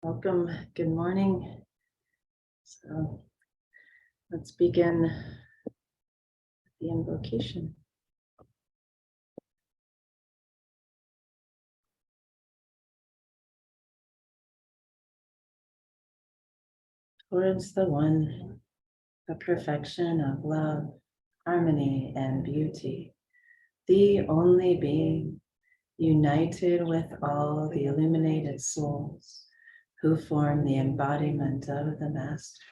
Welcome. Good morning. So let's begin the invocation. Towards the one, the perfection of love, harmony, and beauty, the only being, united with all the illuminated souls who form the embodiment of the Master,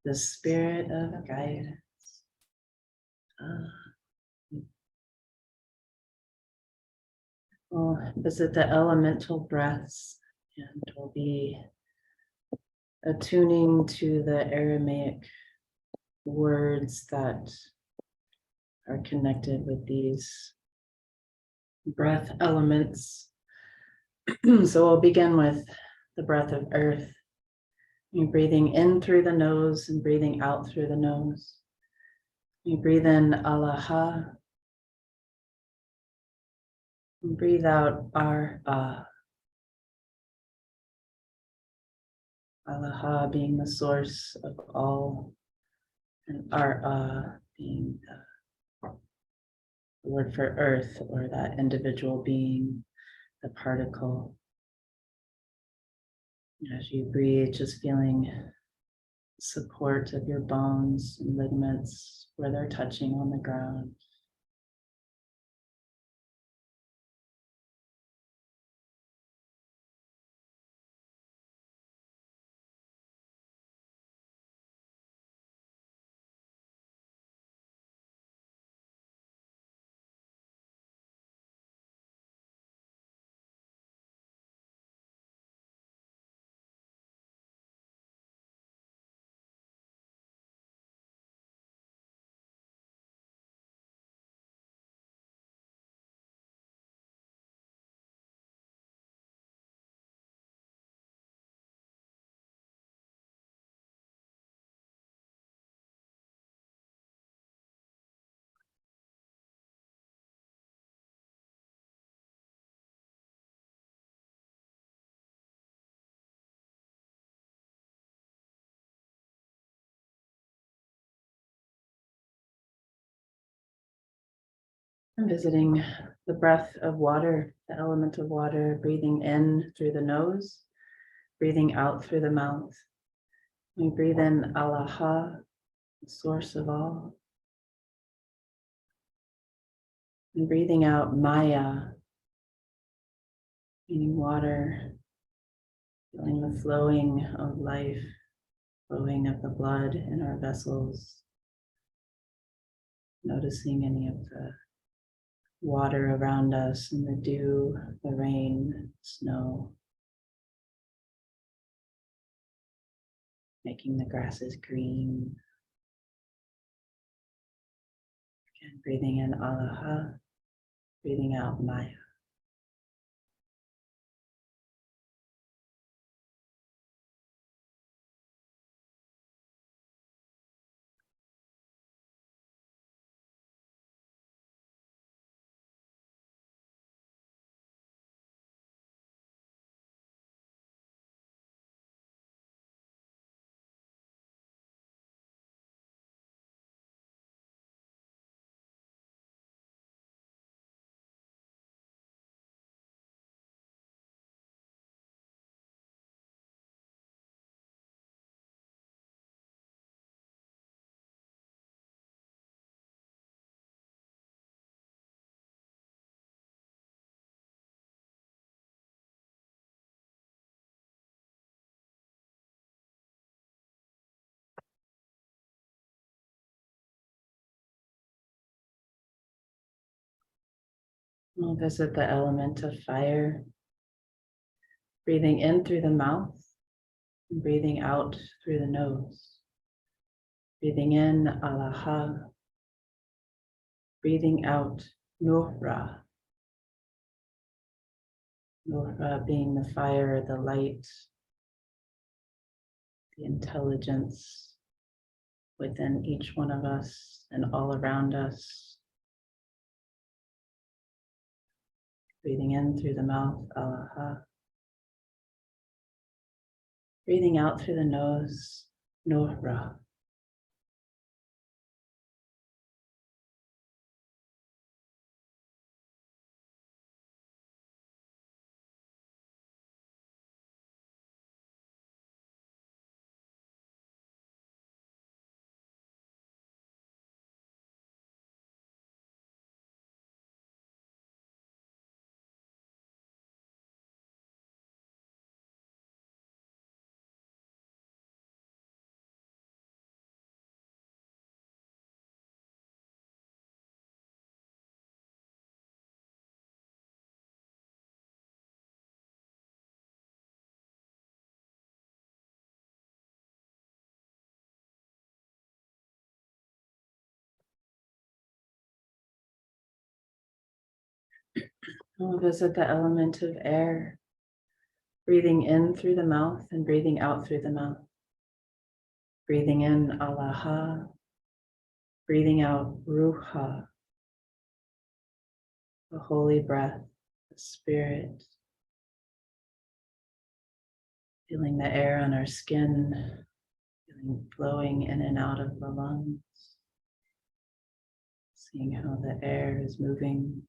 the Spirit of guidance. We'll visit the elemental breaths and we'll be attuning to the Aramaic words that are connected with these breath elements. So we'll begin with the breath of earth. You're breathing in through the nose and breathing out through the nose. You breathe in Allah, and breathe out Ar. Allah being the source of all, and Ar being the word for earth, or that individual being, the particle. As you breathe, just feeling support of your bones and ligaments where they're touching on the ground. I'm visiting the breath of water, the element of water, breathing in through the nose, breathing out through the mouth. We breathe in Allah, the source of all. And breathing out Maya, meaning water, feeling the flowing of life, flowing of the blood in our vessels, noticing any of the water around us and the dew, the rain, snow, making the grasses green. Again, breathing in Allah, breathing out Maya. We'll visit the element of fire, breathing in through the mouth and breathing out through the nose. Breathing in Allah, breathing out Nuhra. Nuhra being the fire, the light, the intelligence within each one of us and all around us. Breathing in through the mouth, Allah. Breathing out through the nose, Nohra. We'll visit the element of air, breathing in through the mouth and breathing out through the mouth. Breathing in Allaha, breathing out Ruha, the holy breath, the spirit. Feeling the air on our skin, feeling flowing in and out of the lungs. Seeing how the air is moving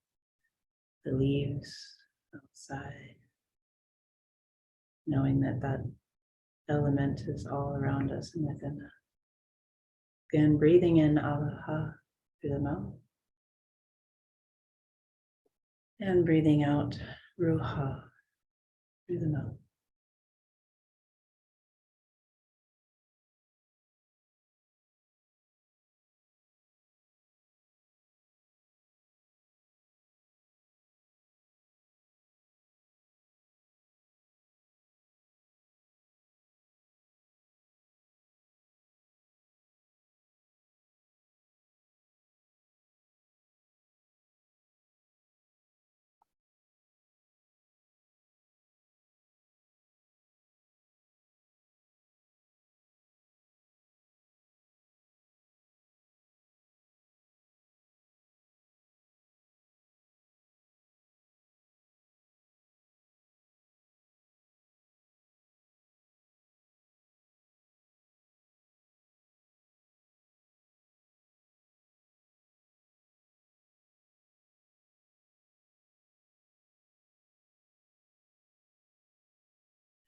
the leaves outside. Knowing that that element is all around us and within us. Again, breathing in Allaha through the mouth. And breathing out Ruha through the mouth.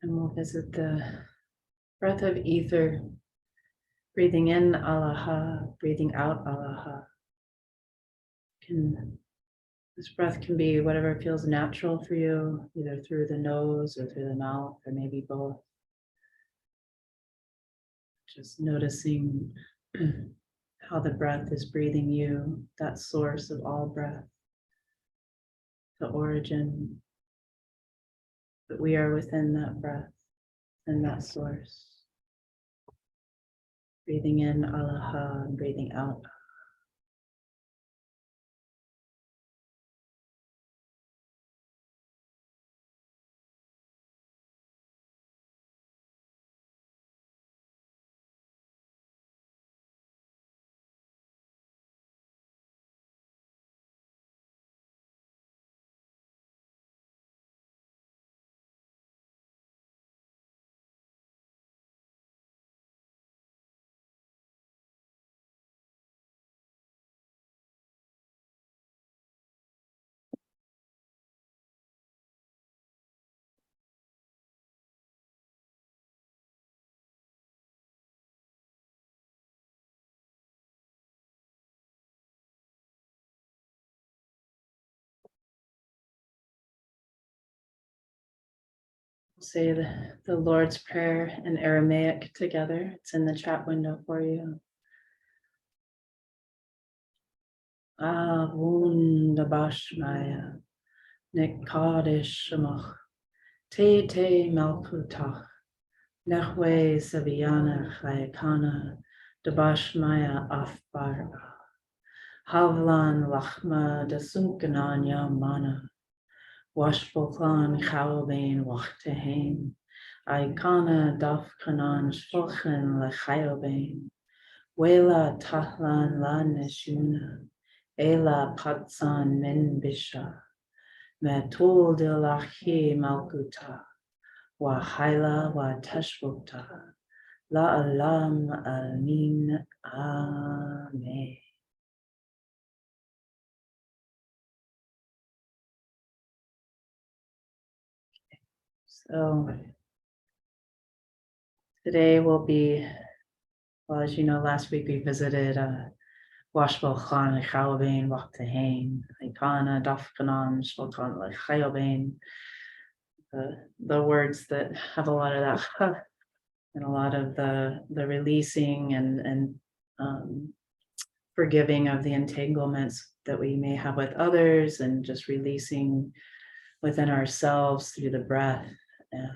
And we'll visit the breath of ether, breathing in Allaha, breathing out Allaha. This breath can be whatever feels natural for you, either through the nose or through the mouth, or maybe both. Just noticing how the breath is breathing you, that source of all breath, the origin, that we are within that breath and that source. Breathing in Allaha and breathing out. We'll say the Lord's Prayer in Aramaic together. It's in the chat window for you. Wunderbashmaya, Nekadish Shemach, Te Malkutach, Nehwe Sabiana Chayakana, Dabashmaya Afbar, Havlan Lachma Dasunkananya Mana, Washboklan Chaubain Wachtehain, Aikana Dafkanan Shulchan Lechayobain, Wela Tahlan La Neshuna, Ela Patsan Min Bisha, Metul de Lachi Malkuta, wa haila wa tashvukta, la alam amin, amen. So today will be, well, as you know, last week we visited Washbel Khan Chalabain Waktahain, Ikana Dafkanan Shalkan Chayobain, the words that have a lot of that and a lot of the releasing and forgiving of the entanglements that we may have with others, and just releasing within ourselves through the breath, and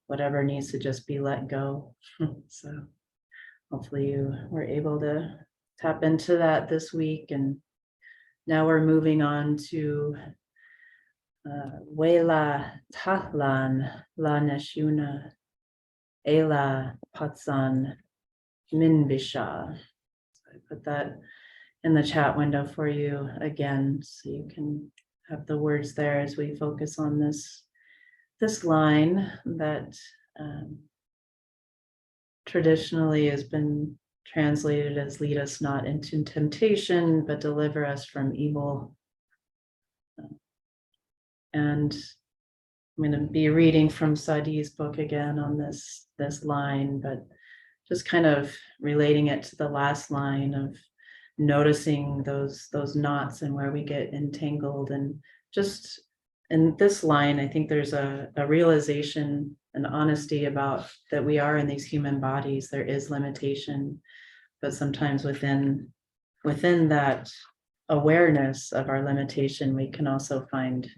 whatever needs to just be let go. So hopefully you were able to tap into that this week. And now we're moving on to Wela Tahlan La Neshuna Ela Patsan Minbisha. So I put that in the chat window for you again, so you can have the words there as we focus on this line that traditionally has been translated as lead us not into temptation, but deliver us from evil. And I'm going to be reading from Sadi's book again on this line, but just kind of relating it to the last line of noticing those knots and where we get entangled. And just in this line, I think there's a realization and honesty about that we are in these human bodies. There is limitation, but sometimes within that awareness of our limitation, we can also find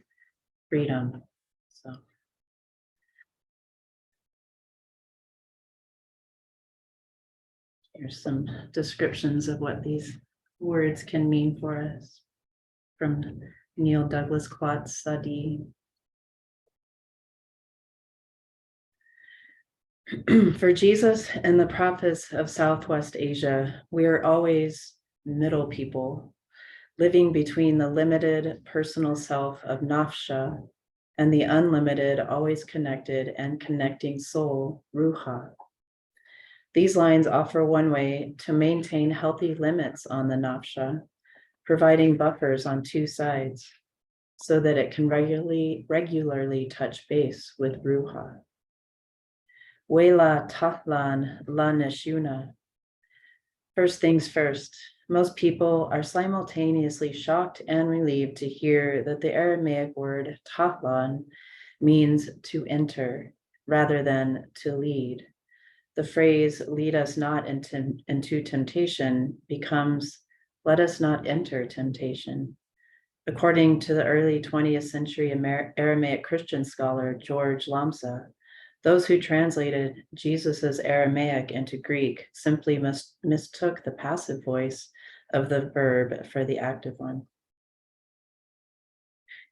freedom. So here's some descriptions of what these words can mean for us from Neil Douglas Klotz Sadi. For Jesus and the prophets of Southwest Asia, we are always middle people, living between the limited personal self of nafsha and the unlimited, always connected and connecting soul, ruha. These lines offer one way to maintain healthy limits on the nafsha, providing buffers on two sides so that it can regularly touch base with ruha. Wela tahlan la neshuna. First things first, most people are simultaneously shocked and relieved to hear that the Aramaic word tahlan means to enter rather than to lead. The phrase lead us not into temptation becomes let us not enter temptation. According to the early 20th century Aramaic Christian scholar George Lamsa, those who translated Jesus's Aramaic into Greek simply mistook the passive voice of the verb for the active one.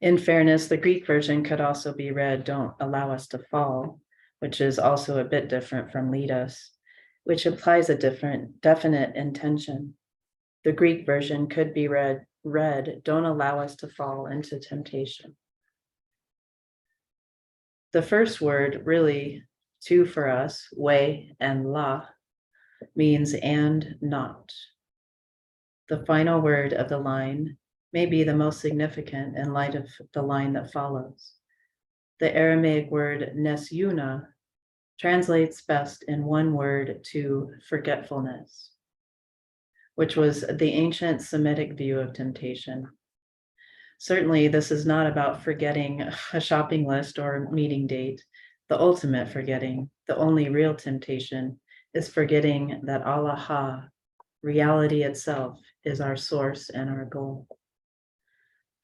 In fairness, the Greek version could also be read, don't allow us to fall, which is also a bit different from lead us, which implies a definite intention. The Greek version could be read, don't allow us to fall into temptation. The first word, really, two for us, way and la, means and not. The final word of the line may be the most significant in light of the line that follows. The Aramaic word nesyuna translates best in one word to forgetfulness, which was the ancient Semitic view of temptation. Certainly, this is not about forgetting a shopping list or a meeting date. The ultimate forgetting, the only real temptation, is forgetting that Allah, reality itself, is our source and our goal.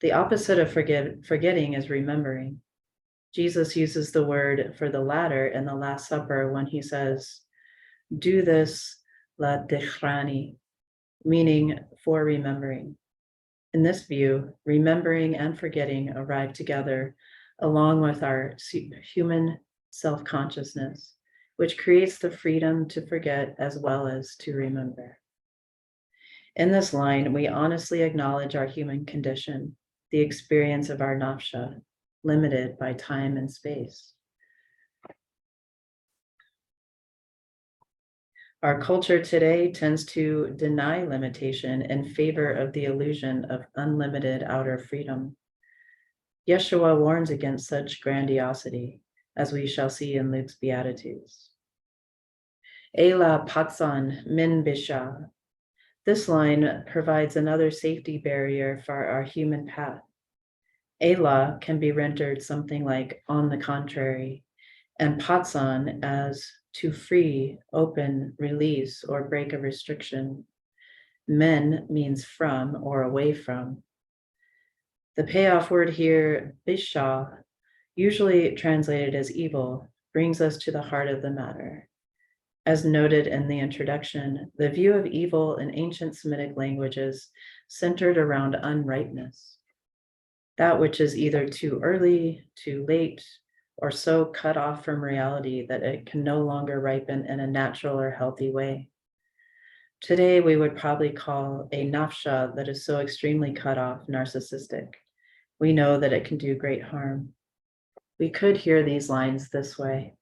The opposite of forgetting is remembering. Jesus uses the word for the latter in the Last Supper when he says, do this la dechrani, meaning for remembering. In this view, remembering and forgetting arrive together along with our human self-consciousness, which creates the freedom to forget as well as to remember. In this line, we honestly acknowledge our human condition, the experience of our nafsha, limited by time and space. Our culture today tends to deny limitation in favor of the illusion of unlimited outer freedom. Yeshua warns against such grandiosity, as we shall see in Luke's Beatitudes. Ela patsan min bisha. This line provides another safety barrier for our human path. Ela can be rendered something like on the contrary, and patsan as to free, open, release, or break a restriction. Men means from or away from. The payoff word here, bisha, usually translated as evil, brings us to the heart of the matter. As noted in the introduction, the view of evil in ancient Semitic languages centered around unripeness, that which is either too early, too late, or so cut off from reality that it can no longer ripen in a natural or healthy way. Today, we would probably call a nafsha that is so extremely cut off narcissistic. We know that it can do great harm. We could hear these lines this way.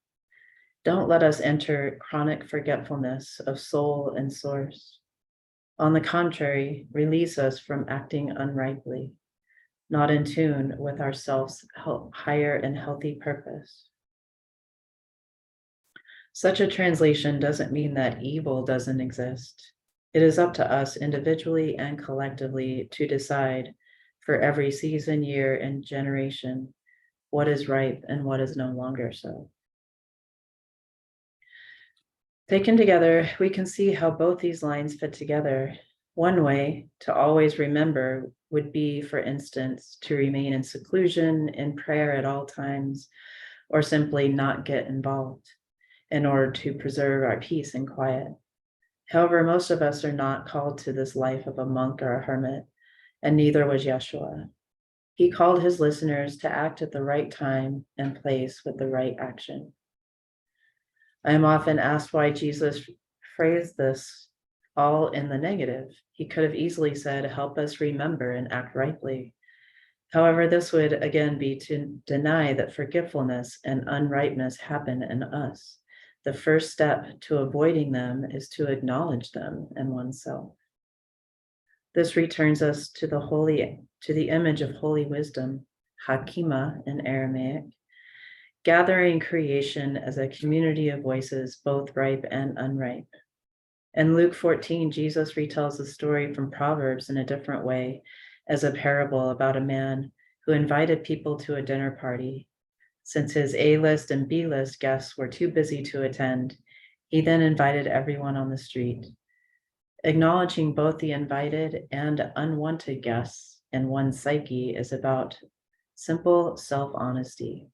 Don't let us enter chronic forgetfulness of soul and source. On the contrary, release us from acting unrightly, not in tune with our self's higher and healthy purpose. Such a translation doesn't mean that evil doesn't exist. It is up to us individually and collectively to decide for every season, year, and generation what is ripe and what is no longer so. Taken together, we can see how both these lines fit together. One way to always remember would be, for instance, to remain in seclusion, in prayer at all times, or simply not get involved in order to preserve our peace and quiet. However, most of us are not called to this life of a monk or a hermit, and neither was Yeshua. He called his listeners to act at the right time and place with the right action. I am often asked why Jesus phrased this all in the negative. He could have easily said, help us remember and act rightly. However, this would again be to deny that forgetfulness and unrightness happen in us. The first step to avoiding them is to acknowledge them in oneself. This returns us to the image of holy wisdom, Hakima in Aramaic, gathering creation as a community of voices, both ripe and unripe. In Luke 14, Jesus retells the story from Proverbs in a different way, as a parable about a man who invited people to a dinner party. Since his A-list and B-list guests were too busy to attend, he then invited everyone on the street. Acknowledging both the invited and unwanted guests in one's psyche is about simple self-honesty,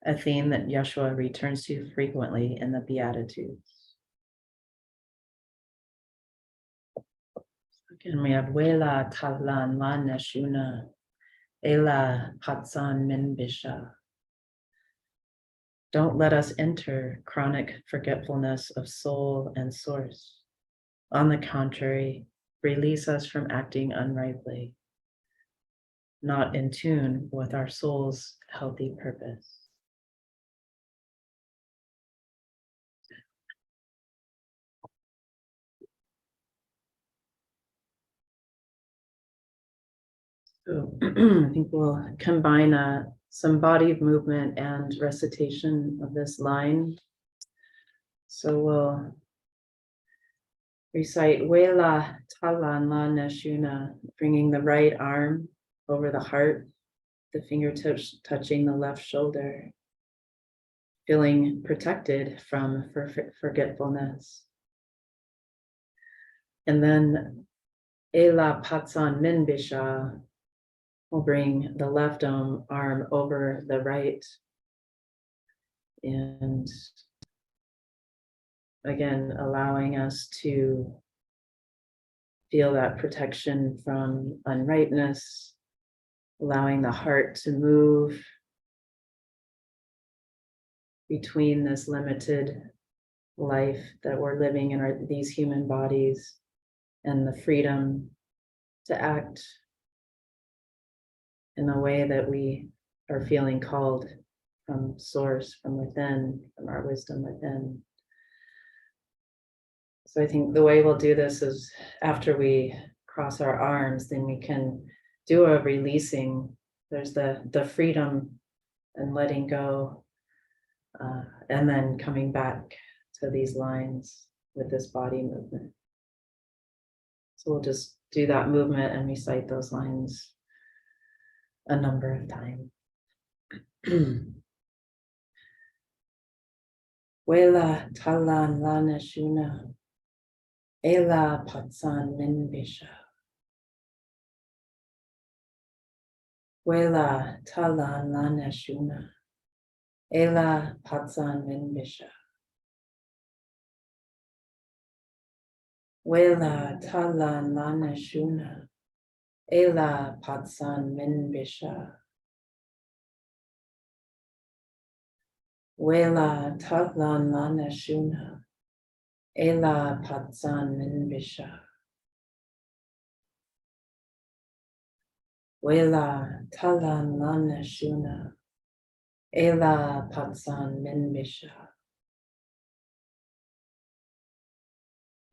a theme that Yeshua returns to frequently in the Beatitudes. Again, we have Wela Tavlan La Neshuna, Ela Patsan Min Bisha. Don't let us enter chronic forgetfulness of soul and source. On the contrary, release us from acting unrightly, not in tune with our soul's healthy purpose. So I think we'll combine some body movement and recitation of this line. So we'll recite Wela Talan La Neshuna, bringing the right arm over the heart, the fingertips touching the left shoulder, feeling protected from forgetfulness. And then Ela Patsan Min Bisha, we'll bring the left arm over the right. And again, allowing us to feel that protection from unrightness, allowing the heart to move between this limited life that we're living in these human bodies and the freedom to act in the way that we are feeling called from source, from within, from our wisdom within. So I think the way we'll do this is after we cross our arms, then we can do a releasing. There's the freedom and letting go, and then coming back to these lines with this body movement. So we'll just do that movement and recite those lines a number of times. Wela talan lana shuna, ela patsan minbisha. Wela talan lana shuna, ela patsan minbisha. Wela talan lana shuna, ela patsan minbisha. Wela talan lana shuna, ela patsan minbisha. Wela talan lana shuna, ela patsan minbisha.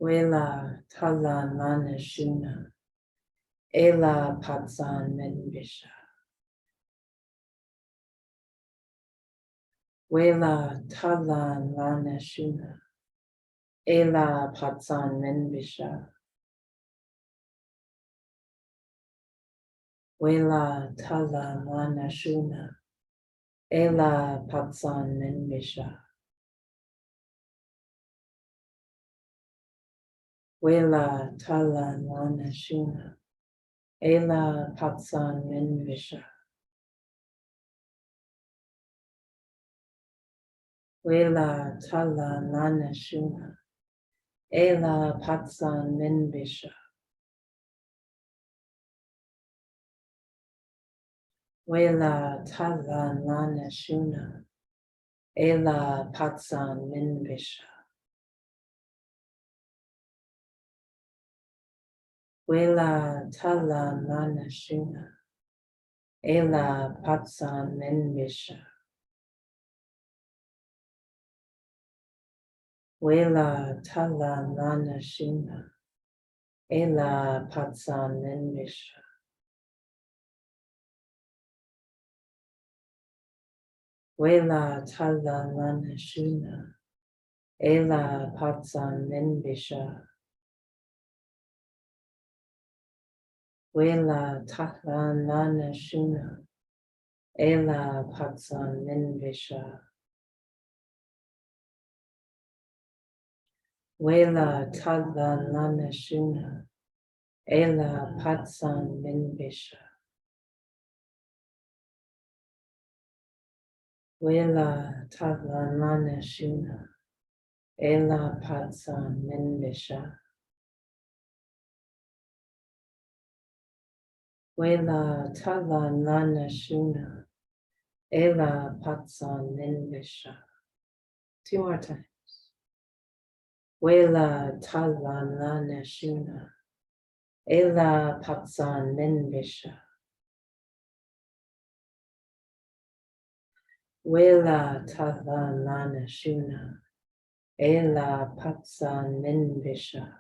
Wela talan lana shuna, ela patsan minbisha. Wela talan lana shuna, ela patsan minbisha. Wela talan lana shuna, ela patsan minbisha. Wela talan lana shuna, ela patsan minbisha. Wela talan lana shuna, ela patsan minbisha. Wela talan lana shuna, ela patsan minbisha. Wela talan lana shuna, ela patsan minbisha. Wela talan lana shuna, ela patsan minbisha. Wela talan lana shuna, ela patsan minbisha. Wela talan lana shuna, ela patsan minbisha. Wela talan lana shuna, ela patsan minbisha. Wela talan lana shuna, ela patsan minbisha. Wela talan lana shuna, ela patsan minbisha. Two more times. Wela talan lana shuna, ela patsan minbisha. Wela talan lana shuna, ela patsan minbisha.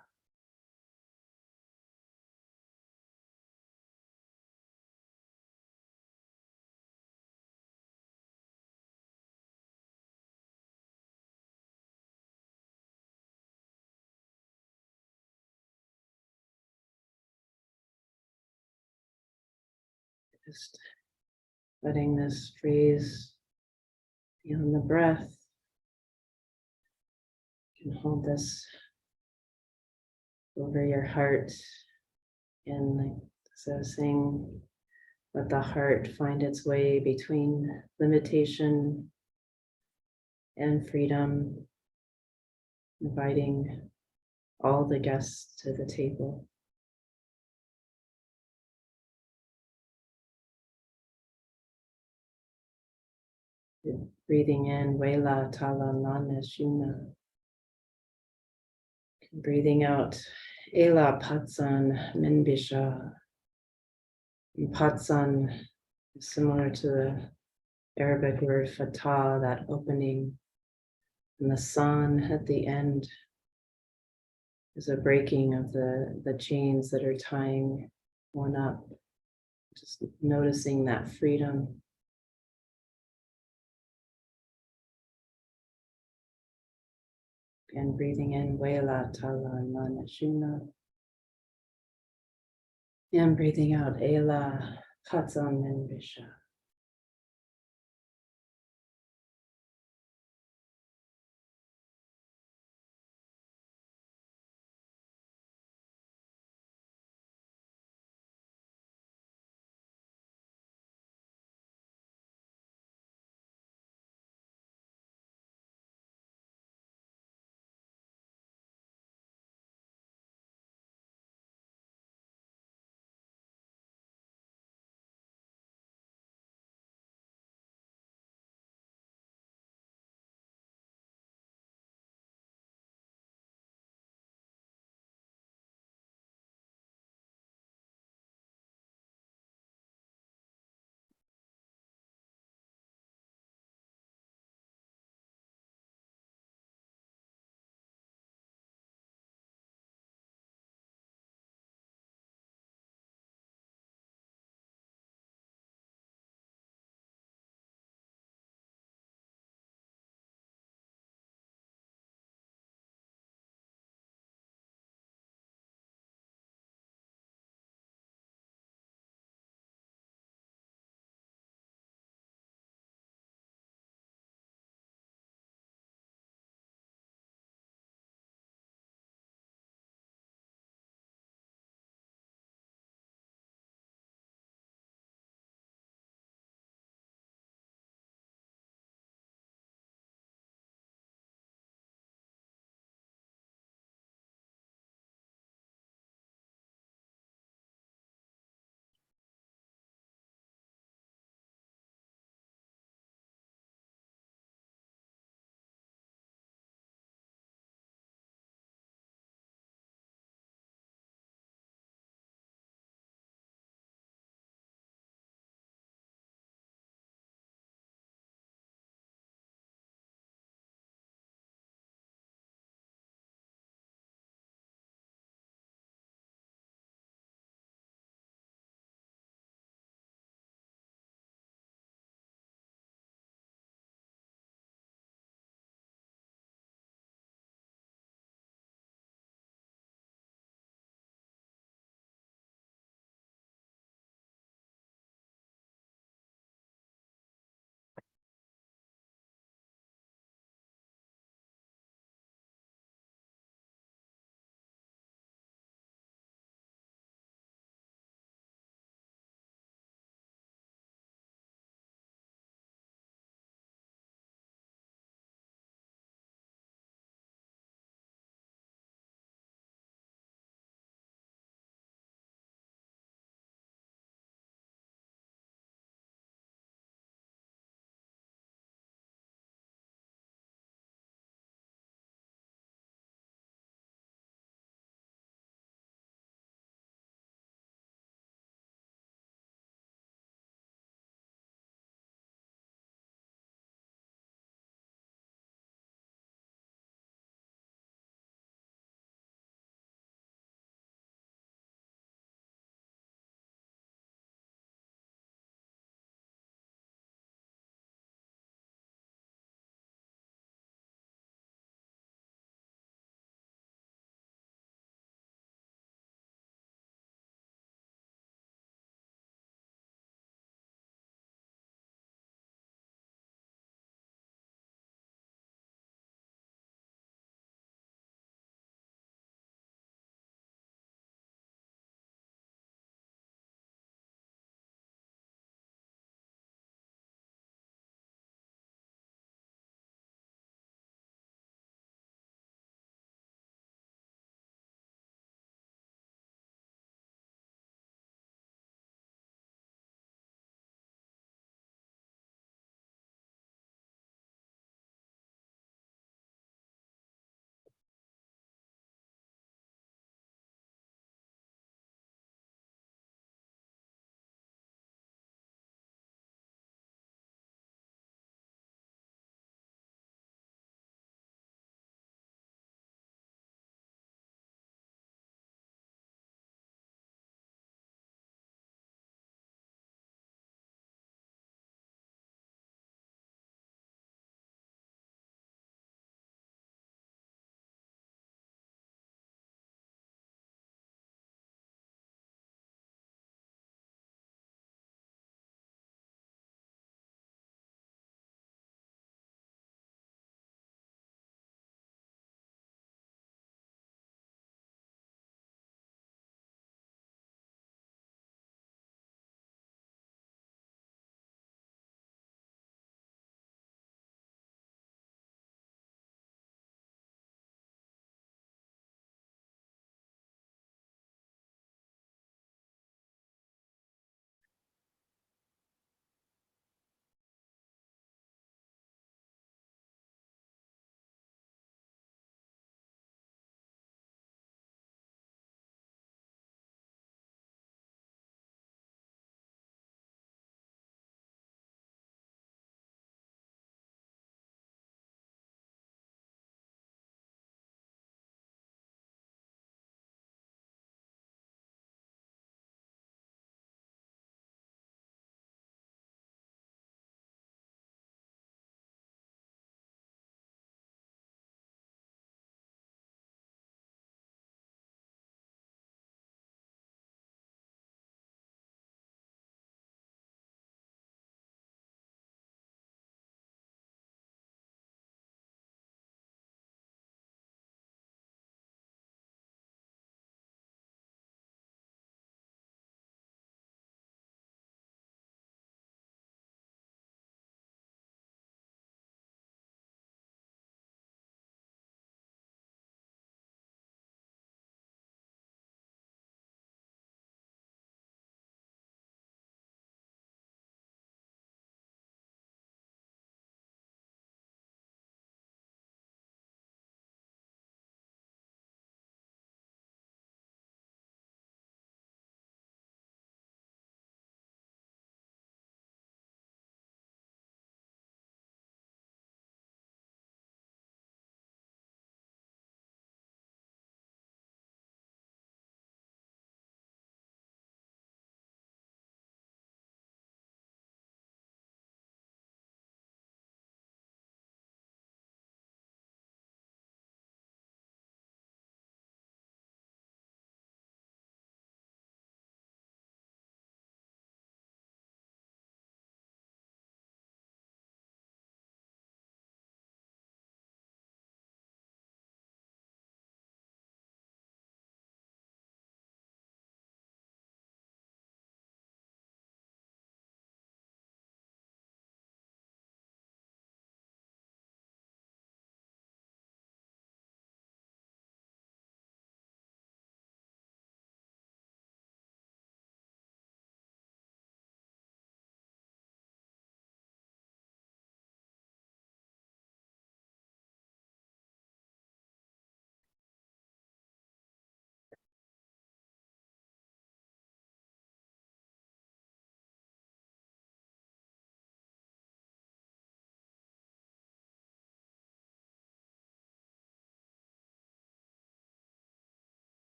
Just letting this freeze beyond the breath. You can hold this over your heart and, like as I was saying, let the heart find its way between limitation and freedom, inviting all the guests to the table. Breathing in, Wela Talan Lana Shuna. Breathing out, Ela Patsan Minbisha. And Patsan is similar to the Arabic word fatah, that opening, and the san at the end. There's a breaking of the chains that are tying one up. Just noticing that freedom. And breathing in Wela Tala Manashuna. And breathing out Ela Katzan Menbisha.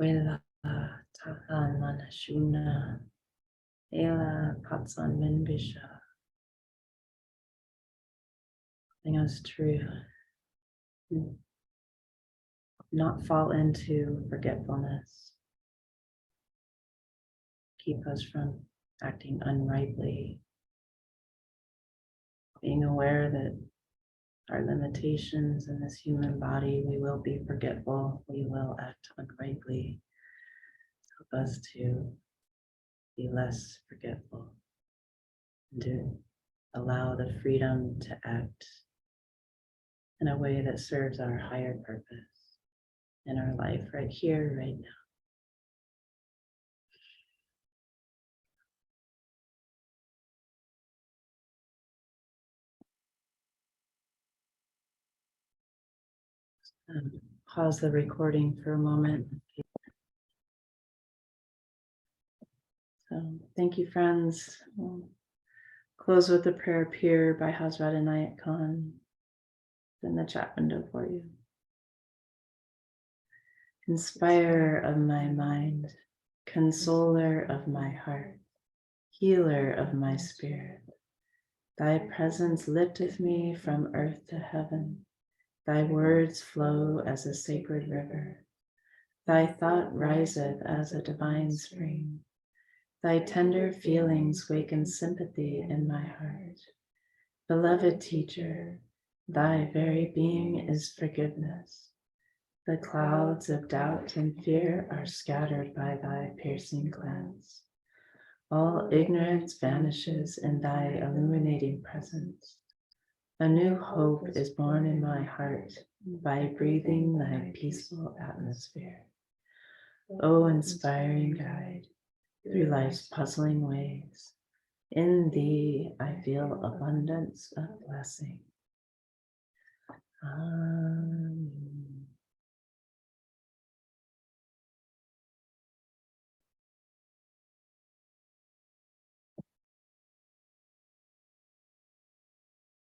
Wela tahan manashuna. Ela patsan minbisha. Bring us to not fall into forgetfulness. Keep us from acting unrightly. Being aware that our limitations in this human body, we will be forgetful, we will act unrightly. Help us to be less forgetful and to allow the freedom to act in a way that serves our higher purpose in our life right here, right now. Pause the recording for a moment. So thank you, friends. We'll close with a prayer appear by Hazrat Inayat Khan in the chat window for you. Inspirer of my mind, consoler of my heart, healer of my spirit. Thy presence lifteth me from earth to heaven. Thy words flow as a sacred river. Thy thought riseth as a divine spring. Thy tender feelings waken sympathy in my heart. Beloved teacher, thy very being is forgiveness. The clouds of doubt and fear are scattered by thy piercing glance. All ignorance vanishes in thy illuminating presence. A new hope is born in my heart by breathing thy peaceful atmosphere. O inspiring guide, through life's puzzling ways, in thee I feel abundance of blessing. Amen.